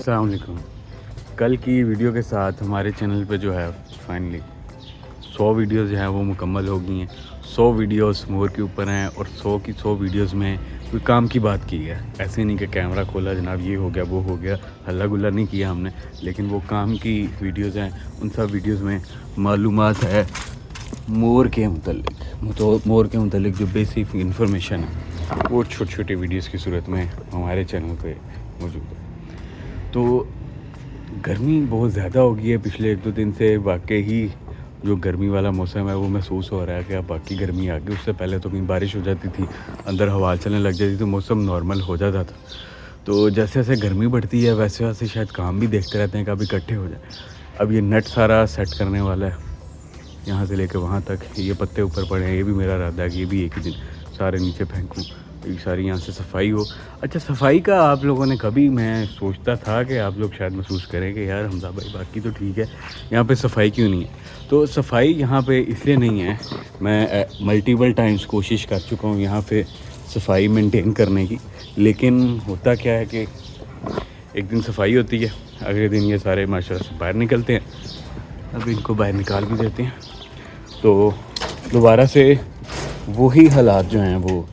अस्सलाम वालेकुम। कल की वीडियो के साथ हमारे चैनल पे जो है फाइनली 100 वीडियोज़ जो हैं वो मुकम्मल हो गई हैं। 100 वीडियोज़ मोर के ऊपर हैं और 100 की 100 वीडियोज़ में कोई काम की बात की है। ऐसे नहीं कि कैमरा खोला जनाब ये हो गया वो हो गया, हल्ला गुल्ला नहीं किया हमने, लेकिन वो काम की वीडियोज़ हैं। उन सब वीडियोज़ में मालूमात है मोर के मतलब तो मोर के मतलब जो बेसिक इंफॉर्मेशन है वो छोटी छोटी वीडियोज़ की सूरत में हमारे चैनल पे मौजूद है। तो गर्मी बहुत ज़्यादा हो गई है पिछले 1-2 दिन से। वाकई ही जो गर्मी वाला मौसम है वो महसूस हो रहा है कि अब बाकी गर्मी आ गई। उससे पहले तो कहीं बारिश हो जाती थी, अंदर हवा चलने लग जाती तो मौसम नॉर्मल हो जाता था। तो जैसे जैसे गर्मी बढ़ती है वैसे वैसे शायद काम भी देखते रहते हैं कभी इकट्ठे हो जाए। अब ये नेट सारा सेट करने वाला है, यहाँ से लेकर वहाँ तक। ये पत्ते ऊपर पड़े हैं, ये भी मेरा इरादा है कि ये भी एक ही दिन सारे नीचे फेंकूँ, सारी यहाँ से सफाई हो। अच्छा, सफाई का आप लोगों ने कभी, मैं सोचता था कि आप लोग शायद महसूस करें कि यार हमजा भाई बाकी तो ठीक है, यहाँ पे सफाई क्यों नहीं है। तो सफाई यहाँ पे इसलिए नहीं है, मैं मल्टीपल टाइम्स कोशिश कर चुका हूँ यहाँ पे सफाई मेंटेन करने की, लेकिन होता क्या है कि एक दिन सफाई होती है, अगले दिन ये सारे माशाल्लाह से बाहर निकलते हैं। अब इनको बाहर निकाल भी देते हैं तो दोबारा से वही हालात जो हैं वो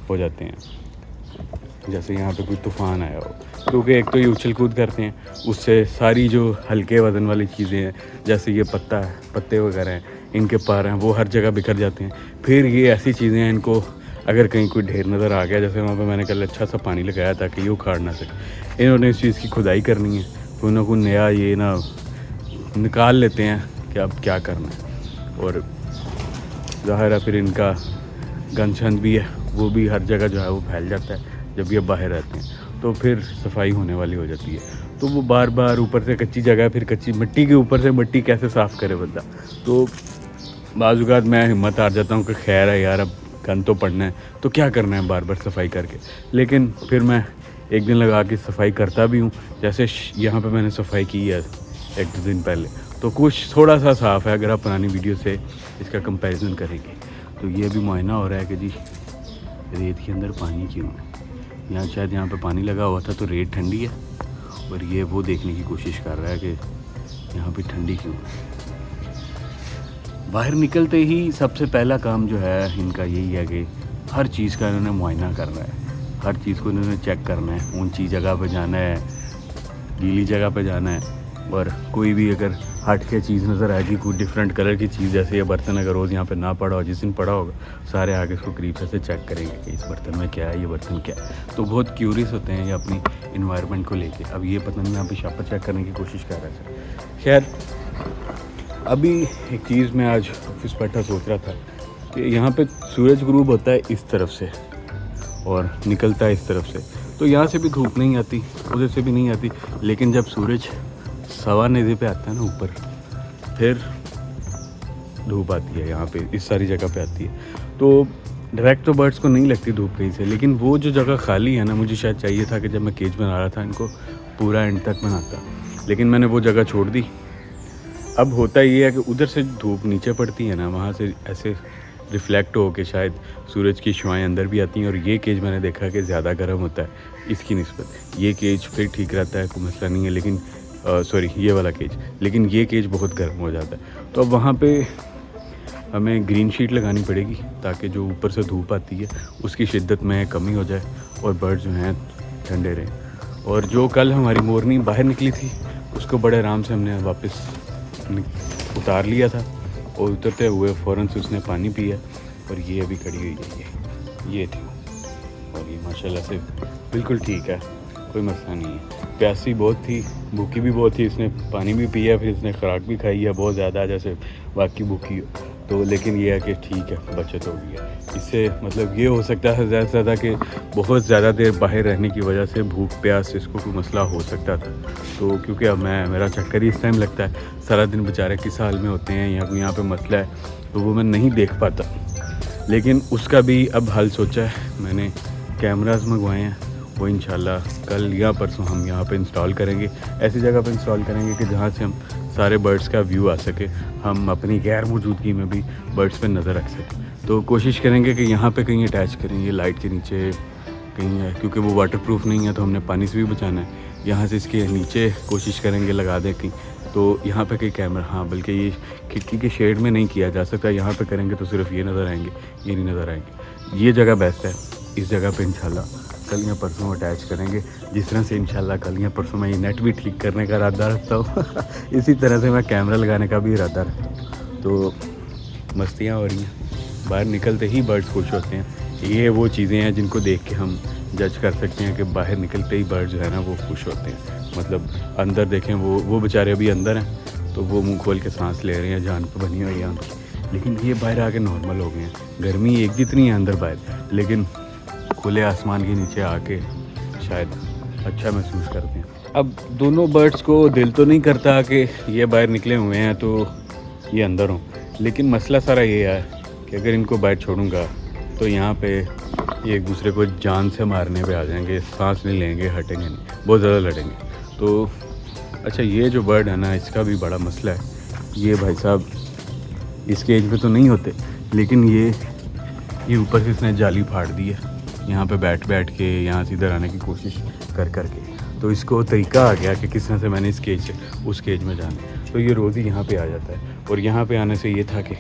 हो जाते हैं जैसे यहाँ पे कोई तूफ़ान आया हो। क्योंकि एक तो ये उछल कूद करते हैं, उससे सारी जो हल्के वज़न वाली चीज़ें हैं जैसे ये पत्ते वगैरह हैं, इनके पर हैं, वो हर जगह बिखर जाते हैं। फिर ये ऐसी चीज़ें हैं, इनको अगर कहीं कोई ढेर नज़र आ गया, जैसे वहाँ पे मैंने कल अच्छा सा पानी लगाया ताकि ये उखाड़ ना सके, इन्होंने इस चीज़ की खुदाई करनी है, कोई ना कोई नया ये ना निकाल लेते हैं कि अब क्या करना है। और ज़ाहिर है फिर इनका गंद भी है, वो भी हर जगह जो है वो फैल जाता है जब ये बाहर रहते हैं, तो फिर सफाई होने वाली हो जाती है। तो वो बार बार ऊपर से कच्ची जगह, फिर कच्ची मिट्टी के ऊपर से मिट्टी कैसे साफ़ करे बंदा। तो बाज़ औक़ात मैं हिम्मत हार जाता हूँ कि खैर है यार, अब गंद तो पड़ना है तो क्या करना है बार बार सफाई करके। लेकिन फिर मैं एक दिन लगा के सफाई करता भी हूँ। जैसे यहाँ पर मैंने सफाई की है 1-2 दिन पहले, तो कुछ थोड़ा सा साफ़ है अगर आप पुरानी वीडियो से इसका कंपैरिजन करेंगे। तो ये भी मुआयना हो रहा है कि जी रेत के अंदर पानी क्यों है। यहाँ शायद यहाँ पे पानी लगा हुआ था तो रेत ठंडी है, और ये वो देखने की कोशिश कर रहा है कि यहाँ पे ठंडी क्यों है। बाहर निकलते ही सबसे पहला काम जो है इनका यही है कि हर चीज़ का इन्होंने मुआयना करना है, हर चीज़ को इन्होंने चेक करना है। ऊंची जगह पे जाना है, गीली जगह पे जाना है, और कोई भी अगर हट के चीज़ नज़र आएगी, कोई डिफरेंट कलर की चीज़, जैसे ये बर्तन अगर रोज़ यहाँ पे ना पड़ा हो, जिस दिन पड़ा होगा सारे आगे इसको करीब से चेक करेंगे कि इस बर्तन में क्या है, ये बर्तन क्या है। तो बहुत क्यूरियस होते हैं ये अपनी इन्वायरमेंट को लेके। अब ये पता नहीं यहाँ पे शापर चेक करने की कोशिश कर रहा है। खैर, अभी एक चीज़ मैं आज ऑफिस बैठा सोच रहा था कि यहाँ पर सूरज ग्रूब होता है इस तरफ से और निकलता है इस तरफ से, तो यहाँ से भी धूप नहीं आती, उधर से भी नहीं आती, लेकिन जब सूरज सवा नेज़े पे आता है ना ऊपर, फिर धूप आती है यहाँ पे, इस सारी जगह पे आती है। तो डायरेक्ट तो बर्ड्स को नहीं लगती धूप कहीं से, लेकिन वो जो जगह खाली है ना, मुझे शायद चाहिए था कि जब मैं केज बना रहा था इनको पूरा एंड तक बनाता, लेकिन मैंने वो जगह छोड़ दी। अब होता ये है कि उधर से धूप नीचे पड़ती है ना, वहाँ से ऐसे रिफ़्लेक्ट हो के शायद सूरज की शुआएँ अंदर भी आती हैं, और ये केज मैंने देखा कि ज़्यादा गर्म होता है इसकी निस्बत। ये केज फिर ठीक रहता है, कोई मसला नहीं है, लेकिन सॉरी ये वाला केज, लेकिन ये केज बहुत गर्म हो जाता है। तो अब वहाँ पे हमें ग्रीन शीट लगानी पड़ेगी ताकि जो ऊपर से धूप आती है उसकी शिद्दत में कमी हो जाए और बर्ड जो हैं ठंडे रहें। और जो कल हमारी मोरनी बाहर निकली थी उसको बड़े आराम से हमने वापस उतार लिया था, और उतरते हुए फ़ौरन से उसने पानी पिया, और ये अभी खड़ी हुई है, ये थी, और ये माशाल्लाह से बिल्कुल ठीक है, कोई मसला नहीं है। प्यासी बहुत थी, भूखी भी बहुत थी, इसने पानी भी पिया, फिर इसने खुराक भी खाई है बहुत ज़्यादा, जैसे बाकी भूखी हो तो। लेकिन ये है कि ठीक है, बचत हो गई है इससे। मतलब ये हो सकता है ज़्यादा से ज़्यादा कि बहुत ज़्यादा देर बाहर रहने की वजह से भूख प्यास इसको कोई मसला हो सकता था। तो क्योंकि अब मेरा चक्कर ही इस टाइम लगता है, सारा दिन बेचारे किस हाल में होते हैं, या कोई यहाँ पर मसला है तो वो मैं नहीं देख पाता। लेकिन उसका भी अब हल सोचा है मैंने, कैमरास मंगवाए हैं, वो इंशाल्लाह कल या परसों हम यहाँ पे इंस्टॉल करेंगे। ऐसी जगह पे इंस्टॉल करेंगे कि जहाँ से हम सारे बर्ड्स का व्यू आ सके, हम अपनी गैर मौजूदगी में भी बर्ड्स पे नज़र रख सकें। तो कोशिश करेंगे कि यहाँ पे कहीं अटैच करें, ये लाइट के नीचे कहीं है, क्योंकि वो वाटरप्रूफ नहीं है तो हमने पानी से भी बचाना है। यहाँ से इसके नीचे कोशिश करेंगे लगा दें कहीं, तो यहाँ पे कहीं कैमरा, हाँ बल्कि ये खिड़की के शेड में नहीं किया जा सकता, यहाँ पे करेंगे तो सिर्फ ये नज़र आएंगे, ये नहीं नज़र आएंगे। ये जगह बेस्ट है, इस जगह पे इंशाल्लाह कल या परसों अटैच करेंगे। जिस तरह से इंशाल्लाह कल या परसों मैं ये नेट भी ठीक करने का इरादा रखता हूँ इसी तरह से मैं कैमरा लगाने का भी इरादा रखता हूँ। तो मस्तियाँ हो रही हैं, बाहर निकलते ही बर्ड्स खुश होते हैं। ये वो चीज़ें हैं जिनको देख के हम जज कर सकते हैं कि बाहर निकलते ही बर्ड जो है ना वो खुश होते हैं। मतलब अंदर देखें, वो बेचारे अभी अंदर हैं तो वो मुंह खोल के सांस ले रहे हैं, जान पे बनी हुई है उनकी, लेकिन ये बाहर आके नॉर्मल हो गए हैं। गर्मी एक जितनी है अंदर बाहर, लेकिन खुले आसमान के नीचे आके शायद अच्छा महसूस करते हैं। अब दोनों बर्ड्स को दिल तो नहीं करता कि ये बाहर निकले हुए हैं तो ये अंदर हों, लेकिन मसला सारा ये है कि अगर इनको बाहर छोड़ूंगा तो यहाँ पे ये एक दूसरे को जान से मारने पे आ जाएंगे, सांस नहीं लेंगे, हटेंगे नहीं, बहुत ज़्यादा लड़ेंगे। तो अच्छा, ये जो बर्ड है ना इसका भी बड़ा मसला है। ये भाई साहब इसके एज पे तो नहीं होते, लेकिन ये ऊपर से इसने जाली फाड़ दी है, यहाँ पे बैठ के यहाँ से इधर आने की कोशिश कर के। तो इसको तरीका आ गया कि किस तरह से मैंने इस केज से उस केज में जाना। तो ये रोज़ ही यहाँ पे आ जाता है, और यहाँ पे आने से ये था कि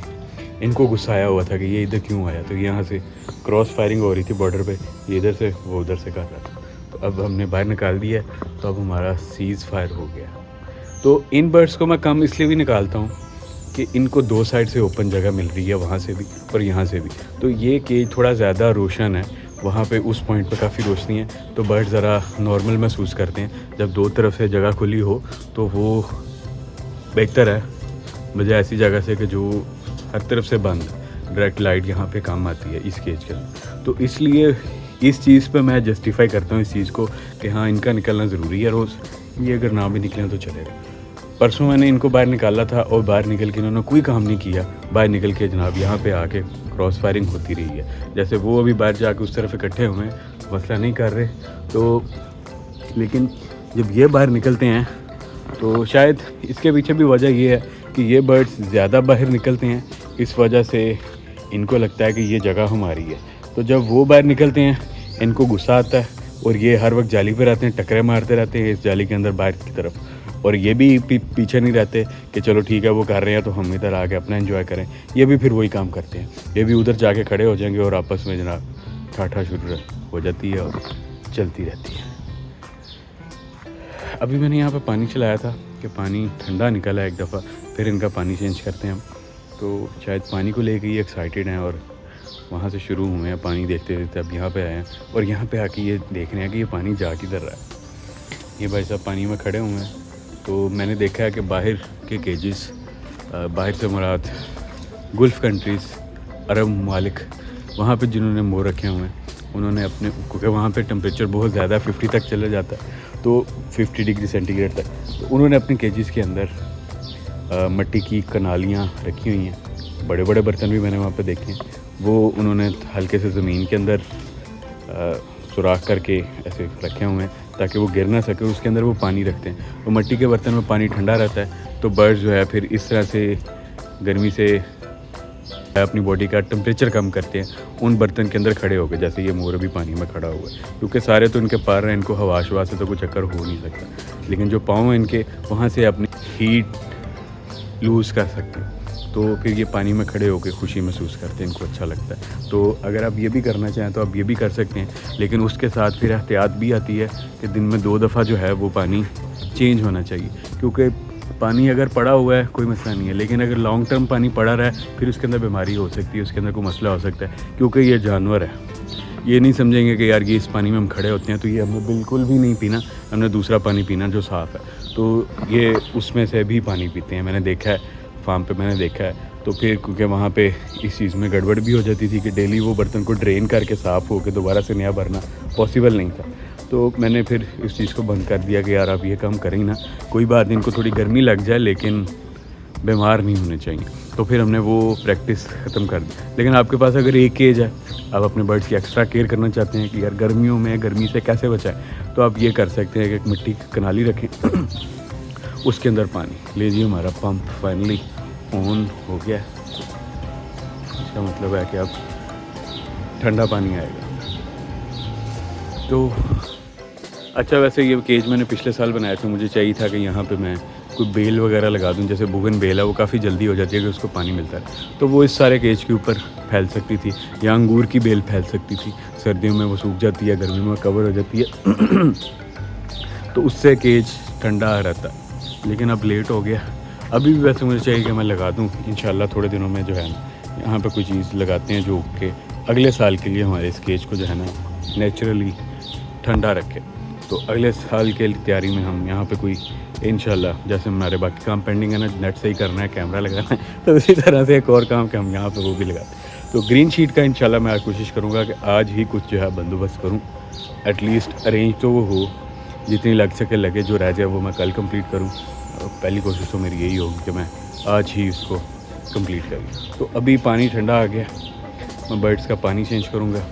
इनको गुस्सा आया हुआ था कि ये इधर क्यों आया। तो यहाँ से क्रॉस फायरिंग हो रही थी बॉर्डर पे, ये इधर से वो उधर से कर रहा था। तो अब हमने बाहर निकाल दिया, तो अब हमारा सीज़ फायर हो गया। तो इन बर्ड्स को मैं कम इसलिए भी निकालता हूँ कि इनको दो साइड से ओपन जगह मिल रही है, वहाँ से भी और यहाँ से भी। तो ये केज थोड़ा ज़्यादा रोशन है, वहाँ पे उस पॉइंट पे काफ़ी रोशनी है, तो बर्ड ज़रा नॉर्मल महसूस करते हैं। जब दो तरफ से जगह खुली हो तो वो बेहतर है, बजाय ऐसी जगह से कि जो हर तरफ से बंद। डायरेक्ट लाइट यहाँ पे काम आती है इस केज के अंदर। तो इसलिए इस चीज़ पे मैं जस्टिफाई करता हूँ इस चीज़ को कि हाँ इनका निकलना ज़रूरी है रोज़, ये अगर ना भी निकलें तो चलेगा। परसों मैंने इनको बाहर निकाला था और बाहर निकल के इन्होंने कोई काम नहीं किया। बाहर निकल के जनाब यहाँ पे आके क्रॉस फायरिंग होती रही है। जैसे वो अभी बाहर जाके उस तरफ इकट्ठे हुए हैं, मसला नहीं कर रहे। तो लेकिन जब ये बाहर निकलते हैं तो शायद इसके पीछे भी वजह ये है कि ये बर्ड्स ज़्यादा बाहर निकलते हैं, इस वजह से इनको लगता है कि ये जगह हमारी है। तो जब वो बाहर निकलते हैं इनको गुस्सा आता है, और ये हर वक्त जाली पे रहते हैं, टकरे मारते रहते हैं इस जाली के अंदर बाहर की तरफ। और ये भी पीछे नहीं रहते कि चलो ठीक है वो कर रहे हैं तो हम इधर आके अपना एंजॉय करें। ये भी फिर वही काम करते हैं, ये भी उधर जाके खड़े हो जाएंगे और आपस में जनाब ठाठा शुरू हो जाती है और चलती रहती है। अभी मैंने यहाँ पे पानी चलाया था कि पानी ठंडा निकला एक दफ़ा, फिर इनका पानी चेंज करते हैं हम। तो शायद पानी को लेके ही एक्साइटेड हैं और वहाँ से शुरू हुए हैं पानी देखते देखते अब यहाँ पे आए हैं। और यहाँ पे आके ये देख रहे हैं कि ये पानी जा किधर रहा है। ये भाई साहब पानी में खड़े हुए हैं। तो मैंने देखा है कि बाहर के केजेस, बाहर से मुराद गुल्फ़ कंट्रीज़, अरब ममालिक, वहाँ पे जिन्होंने मोर रखे हुए हैं उन्होंने अपने, क्योंकि वहाँ पे टेम्परेचर बहुत ज़्यादा 50 तक चला जाता है, तो 50 डिग्री सेंटीग्रेड तक। तो उन्होंने अपने केजेस के अंदर मिट्टी की कनालियाँ रखी हुई हैं। बड़े बड़े बर्तन भी मैंने वहाँ पे देखे हैं, वो उन्होंने हल्के से ज़मीन के अंदर सुराख करके ऐसे रखे हुए हैं ताकि वो गिर ना सके, उसके अंदर वो पानी रखते हैं। तो मिट्टी के बर्तन में पानी ठंडा रहता है, तो बर्ड्स जो है फिर इस तरह से गर्मी से अपनी बॉडी का टेम्परेचर कम करते हैं उन बर्तन के अंदर खड़े होकर। जैसे ये मोर भी पानी में खड़ा हुआ है, क्योंकि सारे तो इनके पर हैं, इनको हवा शवा से तो कुछ चक्कर हो नहीं सकता, लेकिन जो पाँव हैं इनके वहाँ से अपनी हीट लूज़ कर सकते हैं। तो फिर ये पानी में खड़े होकर खुशी महसूस करते हैं, इनको अच्छा लगता है। तो अगर आप ये भी करना चाहें तो आप ये भी कर सकते हैं, लेकिन उसके साथ फिर एहतियात भी आती है कि दिन में 2 दफ़ा जो है वो पानी चेंज होना चाहिए। क्योंकि पानी अगर पड़ा हुआ है कोई मसला नहीं है, लेकिन अगर लॉन्ग टर्म पानी पड़ा रहा है फिर उसके अंदर बीमारी हो सकती है, उसके अंदर कोई मसला हो सकता है। क्योंकि ये जानवर है, ये नहीं समझेंगे कि यार ये इस पानी में हम खड़े होते हैं तो ये हमें बिल्कुल भी नहीं पीना, हमने दूसरा पानी पीना जो साफ़ है। तो ये उसमें से भी पानी पीते हैं, मैंने देखा है फार्म पे, मैंने देखा है। तो फिर क्योंकि वहाँ पे इस चीज़ में गड़बड़ भी हो जाती थी कि डेली वो बर्तन को ड्रेन करके साफ़ होकर दोबारा से नया भरना पॉसिबल नहीं था। तो मैंने फिर इस चीज़ को बंद कर दिया कि यार आप ये काम करें ना, कोई बात नहीं, इनको थोड़ी गर्मी लग जाए लेकिन बीमार नहीं होने चाहिए। तो फिर हमने वो प्रैक्टिस ख़त्म कर दी। लेकिन आपके पास अगर एक केज है, आप अपने बर्ड्स की एक्स्ट्रा केयर करना चाहते हैं कि यार गर्मियों में गर्मी से कैसे बचाएं, तो आप ये कर सकते हैं कि एक मिट्टी की कनाली रखें उसके अंदर पानी लीजिए। हमारा पंप फाइनली ऑन हो गया, इसका मतलब है कि अब ठंडा पानी आएगा। तो अच्छा वैसे ये केज मैंने पिछले साल बनाया था, मुझे चाहिए था कि यहाँ पे मैं कोई बेल वगैरह लगा दूँ, जैसे बुगन बेल है वो काफ़ी जल्दी हो जाती है कि उसको पानी मिलता है, तो वो इस सारे केज के ऊपर फैल सकती थी, या अंगूर की बेल फैल सकती थी। सर्दियों में वो सूख जाती है, गर्मियों में कवर हो जाती है तो उससे केज ठंडा रहता। लेकिन अब लेट हो गया। अभी भी वैसे मुझे चाहिए कि मैं लगा दूँ इंशाल्लाह, थोड़े दिनों में जो है ना यहाँ पे कोई चीज़ लगाते हैं जो कि अगले साल के लिए हमारे इस केज को जो है ना नेचुरली ठंडा रखे। तो अगले साल के तैयारी में हम यहाँ पे कोई इंशाल्लाह, जैसे हमारे बाकी काम पेंडिंग है ना, नेट सही करना है, कैमरा लगाना है, तो उसी तरह से एक और काम कि हम यहाँ पे वो भी लगाते हैं। तो ग्रीन शीट का इंशाल्लाह मैं आज कोशिश करूँगा कि आज ही कुछ जो है बंदोबस्त करूँ, एटलीस्ट अरेंज तो वो हो, जितनी लग सके लगे, जो रह जाए वो मैं कल कंप्लीट करूँ। पहली कोशिश तो मेरी यही होगी कि मैं आज ही इसको कंप्लीट करूँ। तो अभी पानी ठंडा आ गया, मैं बर्ड्स का पानी चेंज करूँगा।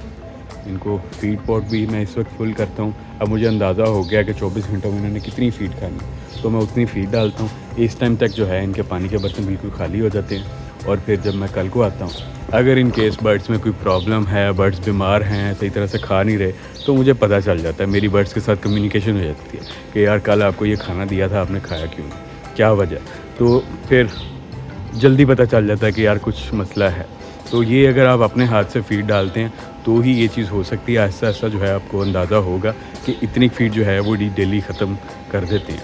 इनको फीड पॉट भी मैं इस वक्त फुल करता हूँ। अब मुझे अंदाज़ा हो गया कि 24 घंटों में इन्होंने कितनी फ़ीड खानी, तो मैं उतनी फ़ीड डालता हूँ। इस टाइम तक जो है इनके पानी के बर्तन बिल्कुल खाली हो जाते हैं। और फिर जब मैं कल को आता हूँ, अगर इन केस बर्ड्स में कोई प्रॉब्लम है, बर्ड्स बीमार हैं, सही तरह से खा नहीं रहे, तो मुझे पता चल जाता है, मेरी बर्ड्स के साथ कम्युनिकेशन हो जाती है कि यार कल आपको ये खाना दिया था, आपने खाया क्यों, क्या वजह। तो फिर जल्दी पता चल जाता है कि यार कुछ मसला है। तो ये अगर आप अपने हाथ से फ़ीड डालते हैं तो ही ये चीज़ हो सकती है। आहिस्ता आहिस्ता जो है आपको अंदाज़ा होगा कि इतनी फ़ीड जो है वो डेली ख़त्म कर देते हैं।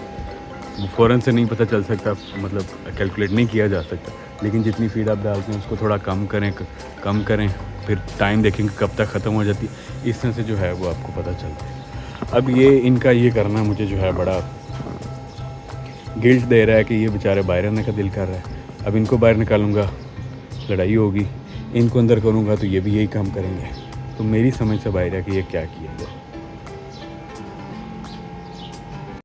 वो फ़ौरन से नहीं पता चल सकता, मतलब कैलकुलेट नहीं किया जा सकता, लेकिन जितनी फ़ीड आप डालते हैं उसको थोड़ा कम करें, फिर टाइम देखेंगे कब तक ख़त्म हो जाती है। इस तरह से जो है वो आपको पता चलता है। अब ये इनका ये करना मुझे जो है बड़ा गिल्ट दे रहा है कि ये बेचारे बाहर आने का दिल कर रहा है। अब इनको बाहर निकालूंगा, लड़ाई होगी, इनको अंदर करूँगा तो ये भी यही काम करेंगे। तो मेरी समझ से बाहर है कि ये क्या किया जाए।